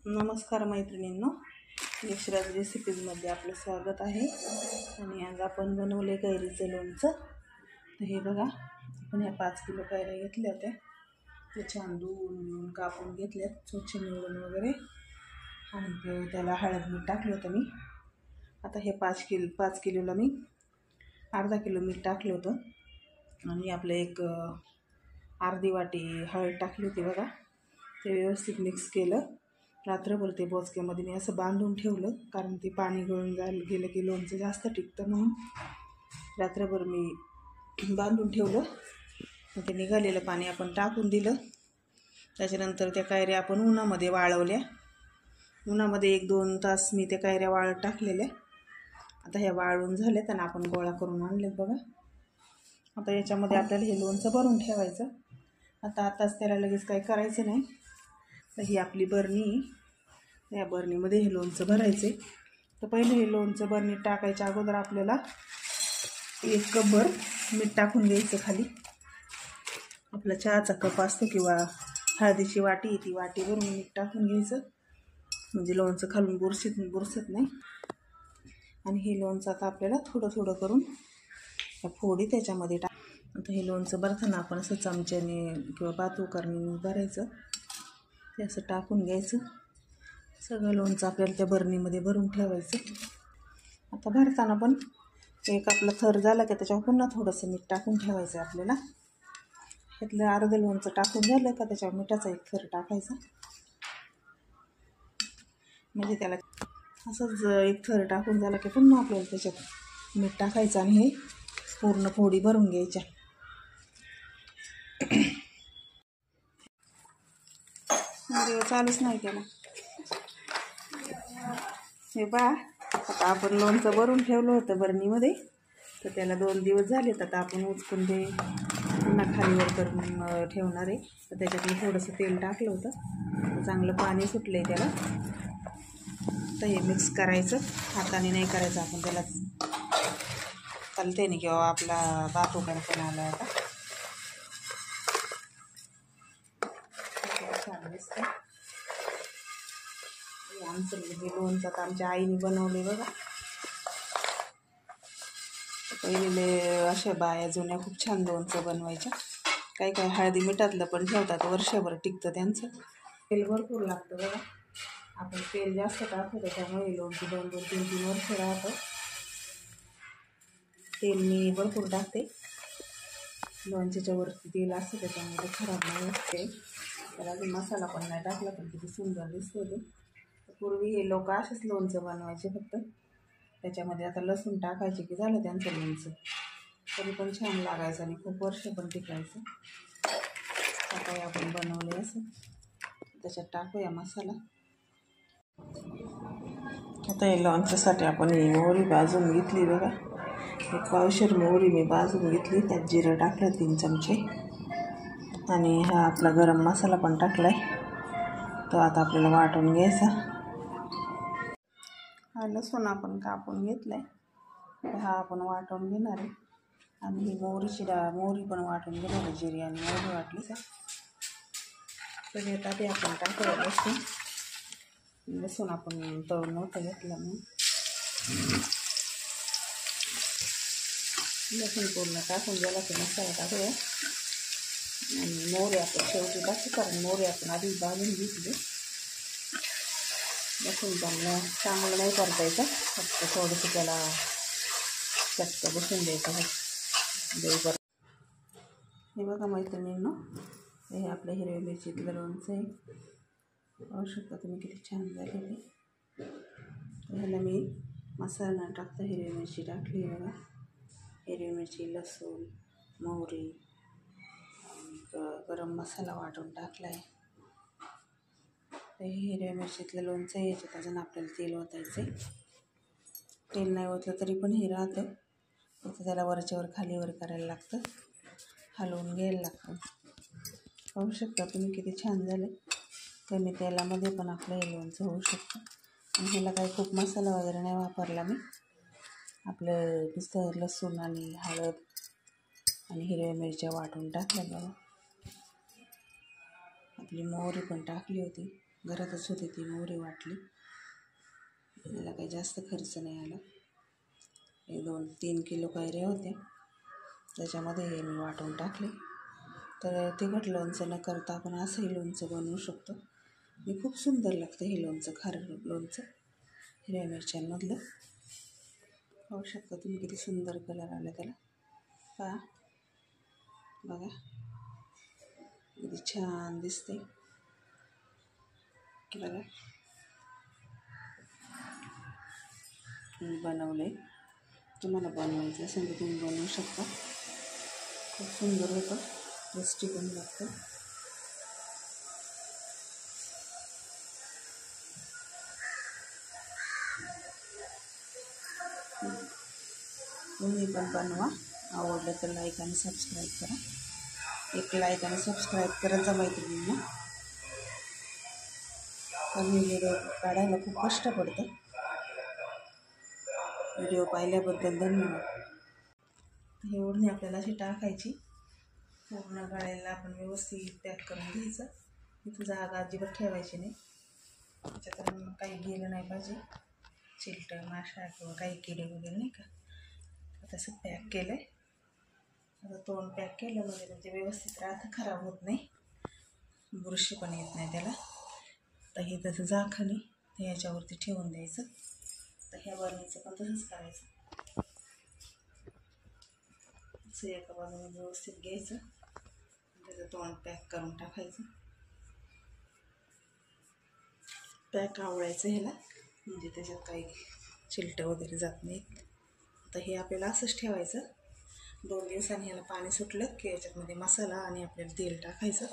नमस्कार मैत्रिणींनो, यशराज रेसिपीजमध्ये आपलं स्वागत आहे. आणि आज आपण बनवले कैरीचं लोणचं. तर हे बघा, आपण ह्या 5 किलो कैऱ्या घेतल्या होत्या. ते छान धुवून कापून घेतल्यात, स्वच्छ निवडून वगैरे. आणि त्याला हळद मीठ टाकलं होतं मी. आता हे 5 किलोला मी अर्धा किलो मीठ टाकलं होतं. आणि आपलं एक अर्धी वाटी हळद टाकली होती बघा. ते व्यवस्थित मिक्स केलं. रात्रभर ते बोचक्यामध्ये मी असं बांधून ठेवलं, कारण ते पाणी गळून गेलं की लोणचं जास्त टिकतं म्हणून रात्रभर मी बांधून ठेवलं. ते निघालेलं पाणी आपण टाकून दिलं. त्याच्यानंतर त्या कैऱ्या आपण उन्हामध्ये वाळवल्या. उन्हामध्ये 1-2 तास मी त्या कैऱ्या वाळत टाकलेल्या. आता ह्या वाळून झाल्यात आणि आपण गोळा करून आणलेत बघा. आता याच्यामध्ये आपल्याला हे लोणचं भरून ठेवायचं. आताच त्याला लगेच काही करायचं नाही. तर ही आपली बरणी, या बरणीमध्ये हे लोणचं भरायचे. तर पहिले हे लोणचं बरणीत टाकायच्या अगोदर आपल्याला 1 कपभर मीठ टाकून घ्यायचं खाली. आपला चहाचा कप असतो किंवा हळदीची वाटी, ती वाटीवरून मीठ टाकून घ्यायचं, म्हणजे लोणचं खालून बुरसत नाही. आणि हे लोणचं आता आपल्याला थोडं थोडं करून या फोडी त्याच्यामध्ये आता हे लोणचं भरताना आपण असं चमच्याने किंवा पातुकरणीने भरायचं. ते असं टाकून घ्यायचं. सगळं लोणचं आपल्याला त्या बरणीमध्ये भरून ठेवायचं. आता भरताना पण एक आपला थर झाला की त्याच्यावर पुन्हा थोडंसं मीठ टाकून ठेवायचं आपल्याला. त्यातलं अर्धं लोणचं टाकून झालं का त्याच्यावर मिठाचा एक थर टाकायचा, म्हणजे त्याला असंच एक थर टाकून झाला की पुन्हा आपल्याला त्याच्यात मीठ टाकायचं आणि हे पूर्ण फोडी भरून घ्यायच्या. चालूच नाही केला हे बा. आता आपण लोणचं भरून ठेवलं होतं बरणीमध्ये, तर त्याला 2 दिवस झाले. तर आता आपण उचकून ते पुन्हा खालीवर करून ठेवणार आहे. तर त्याच्यात मी थोडंसं तेल टाकलं होतं, चांगलं पाणी सुटलं आहे त्याला. तर हे मिक्स करायचं, हाताने नाही करायचं आपण त्याला, चालते किंवा आपला बातोकार पण आला आता. छान दिसतं आमचं हे लोणचं. आता आमच्या आईने बनवले बघा. पहिले अशा बाया जुन्या खूप छान लोणचं बनवायच्या. काही हळदी मिठातलं पण ठेवतात, वर्षभर टिकतं त्यांचं. तेल भरपूर लागतं बघा. आपण तेल जास्त टाकतो त्याच्यामुळे लोणचं 2-2, 3-3 वर्ष राहतं. तेल मी भरपूर टाकते. लोणच्याच्या वरती तेल असतं त्याच्यामुळे खराब नाही होते. त्याला अजून मसाला पण नाही टाकला, पण किती सुंदर दिसते ते. पूर्वी हे लोक असेच लोणचं बनवायचे फक्त. त्याच्यामध्ये आता लसूण टाकायचे की झालं त्यांचं लोणचं. तरी पण छान लागायचं आणि खूप वर्ष पण टिकायचं. आता हे आपण बनवले असं, त्याच्यात टाकूया मसाला. आता हे लोणच्यासाठी आपण ही मोहरी भाजून घेतली बघा. 1 पावशेर मोहरी मी भाजून घेतली. त्यात जिरं टाकलं 3 चमचे. आणि हा आपला गरम मसाला पण टाकलाय. तो आता आपल्याला वाटून घ्यायचा. हा लसूण आपण कापून घेतलाय, हा आपण वाटून घेणार आहे. आणि ही मोहरी पण वाटून घेणार आहे. जिरे आणि मोहरी वाटली तर येतात ते आपण टाकूया. लसूण आपण तळून नव्हतं घेतला म्हणून. लसूण पूर्ण टाकून गेला की मसाला टाकूया. आणि मोहरी आपण शेवटी टाकू, कारण मोहरी आपण आधी भाजून घेतली. लसूण चांगलं नाही परतायचं, फक्त थोडंसं त्याला चटका बसून द्यायचा. हे बघा मैत्रिणींनो, हे आपलं हिरव्या मिरचीतलं लोणचं आहे. पाहू शकता तुम्ही किती छान झाले ते. ह्याला मी मसाला न टाकता हिरवी मिरची टाकली आहे बघा. हिरवी मिरची, लसूण, मोहरी, गरम मसाला वाटून टाकला आहे. हे हिरव्या मिरचीतलं लोणचं आहे. याच्यात अजून आपल्याला तेल ओतायचं आहे. तेल नाही ओतलं तरी पण हे राहतं, फक्त त्याला वरच्यावर खालीवर करायला लागतं, हलवून घ्यायला लागतं. पाहू शकता तुम्ही किती छान झाले. कमी तेलामध्ये पण आपलं हे लोणचं होऊ शकतं. आणि ह्याला काही खूप मसाला वगैरे नाही वापरला मी. आपलं नुसतं लसूण आणि हळद आणि हिरव्या मिरच्या वाटून टाकल्या बघा. आपली मोहरी पण टाकली होती. घरातच होती ती मोहरी वाटली. याला काही जास्त खर्च नाही आला. 2-3 किलो कैऱ्या होत्या, त्याच्यामध्ये हे मी वाटून टाकले. तर तिखट लोणचं न करता आपण असंही लोणचं बनवू शकतो. हे खूप सुंदर लागतं हे लोणचं, खारं लोणचं हिरव्या मिरच्यांमधलं. पाहू शकता तुम्ही किती सुंदर कलर आला त्याला. पहा बघा किती छान दिसते. बघा मी बनवले. तुम्हाला बनवायचं असेल तर तुम्ही बनवू शकता. खूप सुंदर होतं, टेस्टी पण लागतं. तुम्ही पण बनवा. आवडलं तर लाईक आणि सबस्क्राईब करा. एक लाईक आणि सबस्क्राईब करायचा मैत्रिणींना. आणि व्हिडिओ काढायला खूप कष्ट पडतं. व्हिडिओ पाहिल्याबद्दल धन्यवाद. ही ओढणी आपल्याला अशी टाकायची. पूर्ण गळ्याला आपण व्यवस्थित पॅक करून घ्यायचं. इथं जागा अजिबात ठेवायची नाही. त्याच्यात काही गेलं नाही पाहिजे, चिलटं माशा किंवा काही किडे वगैरे नाही का. तसं पॅक केलं आहे. आता तोंड पॅक केलं म्हणजे व्यवस्थित राहतं, खराब होत नाही, बुरशी पण येत नाही त्याला. तर हे त्याचं झाकण आहे, ते ह्याच्यावरती ठेवून द्यायचं. तर ह्या बरणीचं पण तसंच करायचं. असं एका बाजूने व्यवस्थित घ्यायचं, त्याचं तोंड पॅक करून टाकायचं. पॅक आवडायचं ह्याला, म्हणजे त्याच्यात काही चिलटं वगैरे जात नाहीत. तर हे आपल्याला असंच ठेवायचं. 2 दिवसांनी ह्याला पाणी सुटलं की याच्यामध्ये मसाला आणि आपल्याला तेल टाकायचं.